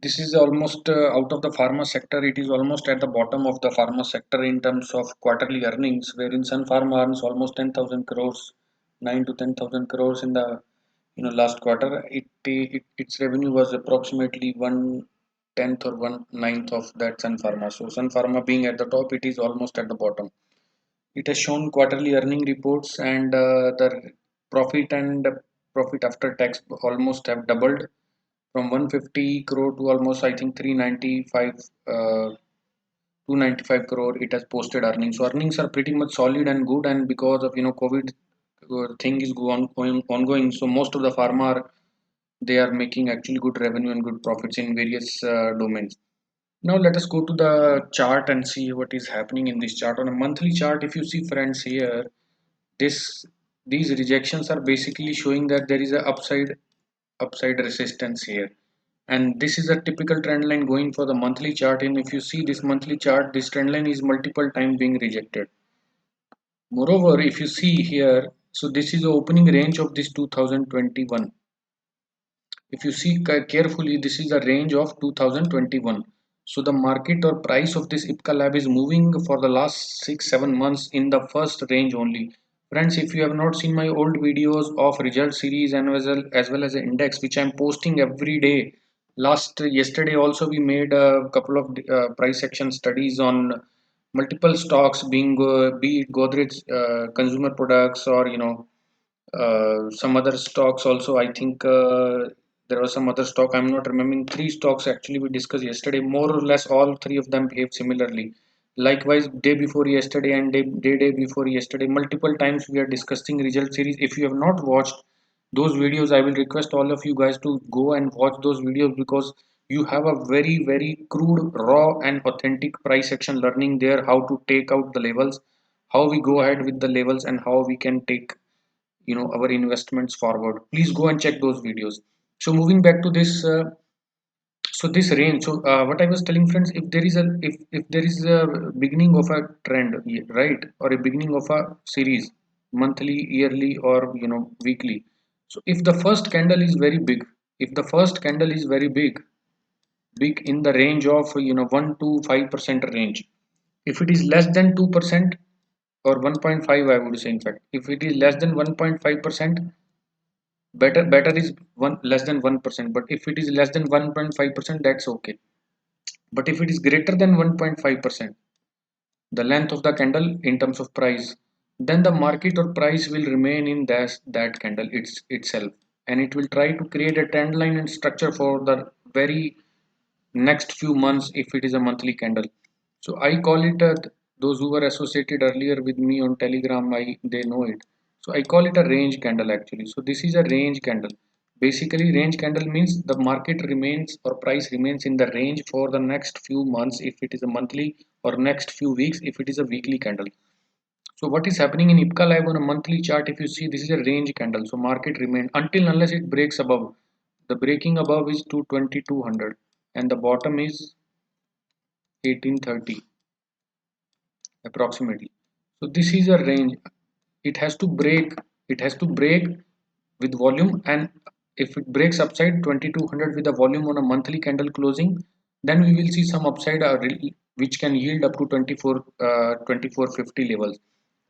This is almost out of the pharma sector. It is almost at the bottom of the pharma sector in terms of quarterly earnings, wherein Sun Pharma earns almost 10,000 crores, 9 to 10,000 crores in the last quarter. Its revenue was approximately 1/10 or 1/9 of that Sun Pharma. So Sun Pharma being at the top, it is almost at the bottom. It has shown quarterly earning reports, and the profit and profit after tax almost have doubled from 150 crore to almost, I think, 395 295 crore. It has posted earnings. So earnings are pretty much solid and good, and because of COVID thing is ongoing, so most of the pharma they are making actually good revenue and good profits in various domains. Now let us go to the chart and see what is happening in this chart. On a monthly chart, if you see friends here, this these rejections are basically showing that there is a upside resistance here, and this is a typical trend line going for the monthly chart. And if you see this monthly chart, this trend line is multiple time being rejected. Moreover, if you see here, so this is the opening range of this 2021. If you see carefully, this is the range of 2021. So the market or price of this IPCA lab is moving for the last 6 7 months in the first range only. Friends, if you have not seen my old videos of result series and as well as the index, which I'm posting every day. Yesterday also we made a couple of price action studies on multiple stocks, being be it Godrej consumer products, or some other stocks also. I think there was some other stock, I'm not remembering. Three stocks actually we discussed yesterday. More or less all three of them behave similarly. Likewise, day before yesterday and day before yesterday, multiple times we are discussing result series. If you have not watched those videos, I will request all of you guys to go and watch those videos, because you have a very very crude, raw and authentic price action learning there, how to take out the levels, how we go ahead with the levels, and how we can take our investments forward. Please go and check those videos. So moving back to this, so this range, so what I was telling friends, if there is a beginning of a trend, right, or a beginning of a series, monthly, yearly, or weekly. So if the first candle is very big, if the first candle is very big in the range of 1 to 5% range, if it is less than 2% or 1.5, I would say, in fact, if it is less than 1.5%, better is one less than 1%. But if it is less than 1.5%, that's okay. But if it is greater than 1.5%, the length of the candle in terms of price, then the market or price will remain in that candle itself, and it will try to create a trend line and structure for the very next few months if it is a monthly candle. So I call it those who were associated earlier with me on Telegram, they know it. So I call it a range candle actually. So this is a range candle. Basically, range candle means the market remains or price remains in the range for the next few months if it is a monthly, or next few weeks if it is a weekly candle. So what is happening in IPCA Live on a monthly chart, if you see, this is a range candle. So market remains until unless it breaks above. The breaking above is to 2200 and the bottom is 1830 approximately. So this is a range. It has to break. It has to break with volume, and if it breaks upside 2200 with a volume on a monthly candle closing, then we will see some upside, which can yield up to 2450 levels.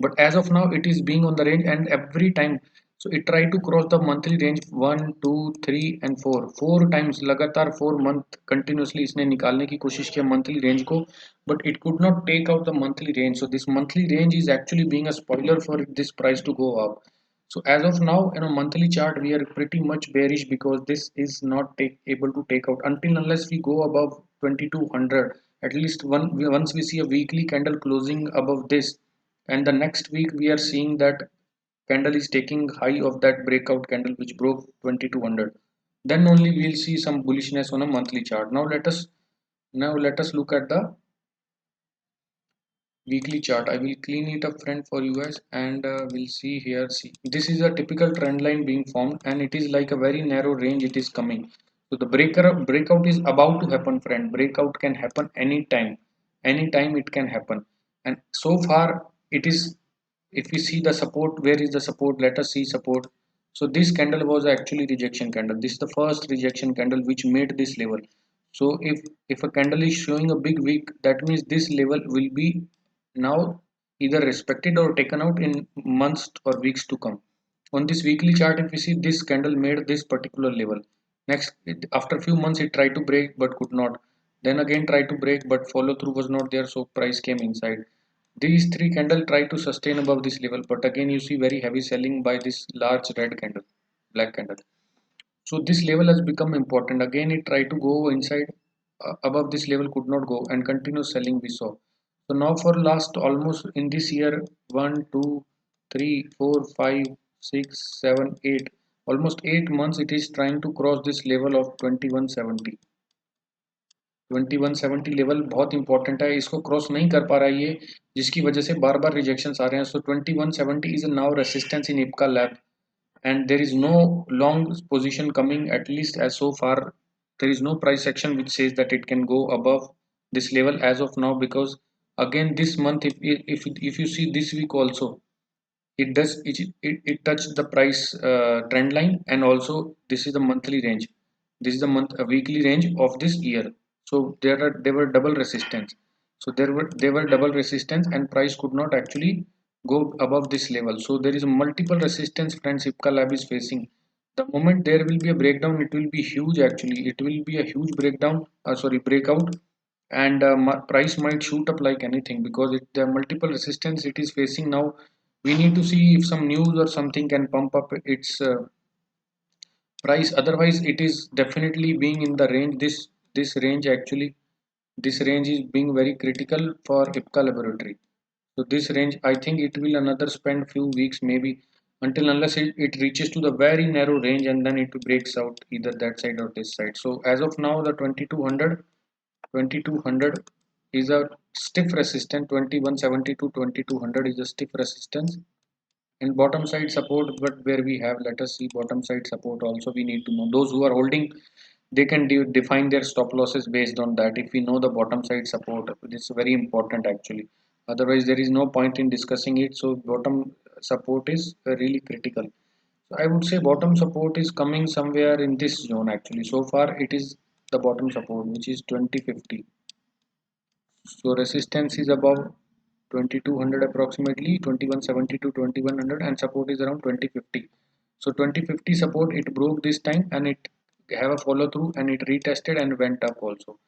But as of now, it is being on the range, and every time, so it tried to cross the monthly range 1 2 3 and 4 times लगातार 4 month continuously इसने निकालने की कोशिश किया monthly range को, but it could not take out the monthly range. So this monthly range is actually being a spoiler for this price to go up. So as of now, in a monthly chart, we are pretty much bearish, because this is not able to take out until unless we go above 2200. At least once we see a weekly candle closing above this, and the next week we are seeing that candle is taking high of that breakout candle which broke 2200, then only we'll see some bullishness on a monthly chart. Now let us look at the weekly chart. I will clean it up, friend, for you guys, and we'll see here. See, this is a typical trend line being formed, and it is like a very narrow range it is coming. So the breakout is about to happen, friend. Breakout can happen anytime it can happen. And so far it is, if we see the support, where is the support? Let us see support. So this candle was actually rejection candle. This is the first rejection candle which made this level. So if a candle is showing a big wick, that means this level will be now either respected or taken out in months or weeks to come. On this weekly chart, if you see, this candle made this particular level. Next, after few months it tried to break but could not. Then again tried to break but follow through was not there, so price came inside. These three candle try to sustain above this level, but again you see very heavy selling by this large red candle, black candle. So this level has become important. Again, it tried to go inside, above this level could not go, and continuous selling we saw. So now for last almost in this year, 1, 2, 3, 4, 5, 6, 7, 8, almost 8 months it is trying to cross this level of 2170. 2170 level बहुत important है, इसको cross नहीं कर पा रहा है ये, जिसकी वजह से बार बार रिजेक्शन आ रहे हैं. सो 2170 is now resistance in Ipca lab, and there is no long position coming, at least as so far. There is no price action which says that it can go above this level as of now, because again this month, if you see this week also, it touched the price trend line, and also this is the monthly range, this is the month a weekly range of this year. So there were double resistance, so there were double resistance, and price could not actually go above this level. So there is a multiple resistance friends Ipca lab is facing. The moment there will be a breakdown, it will be huge, actually it will be a huge breakdown, sorry, breakout. And price might shoot up like anything, because the multiple resistance it is facing now. We need to see if some news or something can pump up its price. Otherwise it is definitely being in the range, this range actually, this range is being very critical for Ipca laboratory. So this range, I think it will another spend few weeks maybe, until unless it reaches to the very narrow range, and then it breaks out either that side or this side. So as of now, the 2200 is a stiff resistance. 2170 to 2200 is a stiff resistance, and bottom side support. But where we have, let us see bottom side support also, we need to know. Those who are holding, they can define their stop losses based on that. If we know the bottom side support, it's very important actually, otherwise there is no point in discussing it. So bottom support is really critical. So I would say bottom support is coming somewhere in this zone actually. So far it is the bottom support, which is 2050. So resistance is above 2200 approximately, 2170 to 2100, and support is around 2050. So 2050 support it broke this time, and it have a follow through, and it retested and went up also.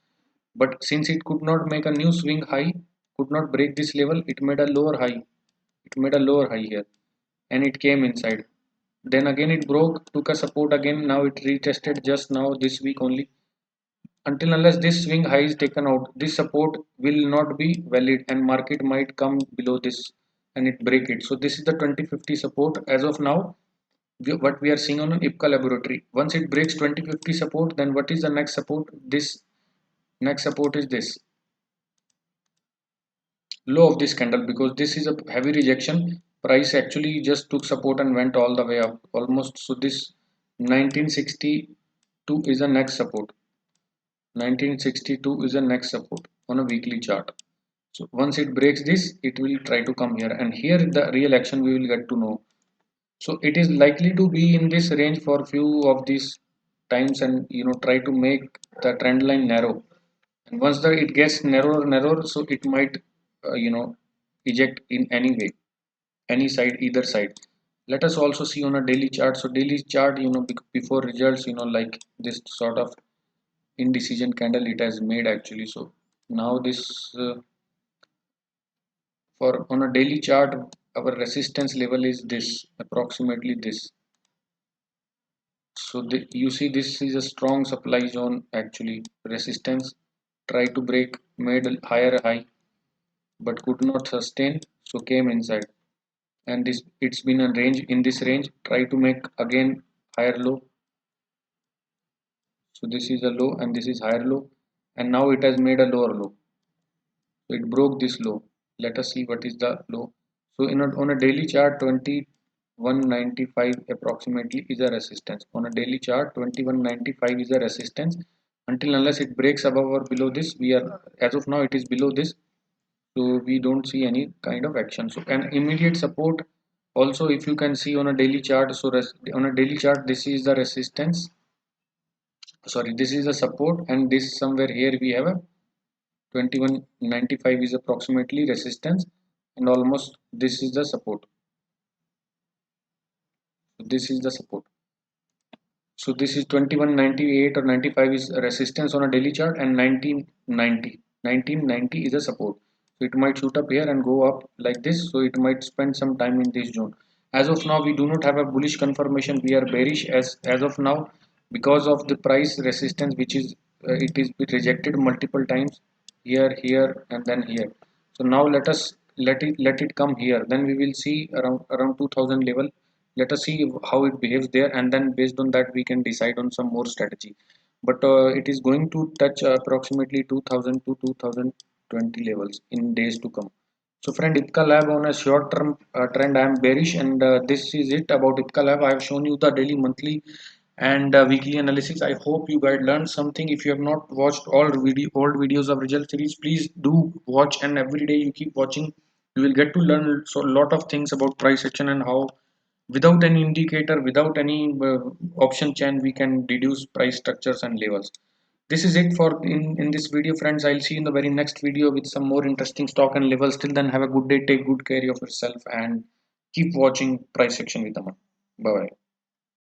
But since it could not make a new swing high, could not break this level, it made a lower high. It made a lower high here, and it came inside. Then again it broke, took a support again. Now it retested just now this week only. Until unless this swing high is taken out, this support will not be valid, and market might come below this and it break it. So this is the 2050 support as of now. What we are seeing on an Ipca laboratory. Once it breaks 2050 support, then what is the next support? This next support is this low of this candle, because this is a heavy rejection. Price actually just took support and went all the way up almost. So this 1962 is the next support. 1962 is the next support on a weekly chart. So once it breaks this, it will try to come here, and here the real action we will get to know. So it is likely to be in this range for few of these times, and try to make the trend line narrow. And once it gets narrower, so it might eject in any way, any side, either side. Let us also see on a daily chart. So daily chart, before results, like this sort of indecision candle it has made actually. So now this for on a daily chart, our resistance level is this, approximately this. So you see this is a strong supply zone actually. Resistance try to break, made a higher high but could not sustain, so came inside. And this, it's been a range, in this range try to make again higher low. So this is a low and this is higher low, and now it has made a lower low. So it broke this low. Let us see what is the low. So on a daily chart, 2195 approximately is a resistance. On a daily chart, 2195 is a resistance. Until unless it breaks above or below this, we are, as of now it is below this, so we don't see any kind of action. So an immediate support also, if you can see on a daily chart, so on a daily chart this is the resistance, sorry, this is a support, and this somewhere here we have a 2195 is approximately resistance, and almost this is the support. So this is the support. So this is 2198 or 95 is a resistance on a daily chart, and 1990 is a support. So it might shoot up here and go up like this. So it might spend some time in this zone. As of now, we do not have a bullish confirmation. We are bearish as of now because of the price resistance, which is it is been rejected multiple times here, here, and then here. So now let it come here. Then we will see around 2000 level. Let us see how it behaves there, and then based on that we can decide on some more strategy. But it is going to touch approximately 2000 to 2020 levels in days to come. So friend, Ipca Lab on a short term trend I am bearish, and this is it about Ipca Lab. I have shown you the daily, monthly, and weekly analysis. I hope you guys learned something. If you have not watched old videos of result series, please do watch, and every day you keep watching, you will get to learn so a lot of things about price action and how without any indicator, without any option chain, we can deduce price structures and levels. This is it for in this video, friends. I'll see you in the very next video with some more interesting stock and levels. Till then, have a good day, take good care of yourself, and keep watching price action with Aman. Bye bye.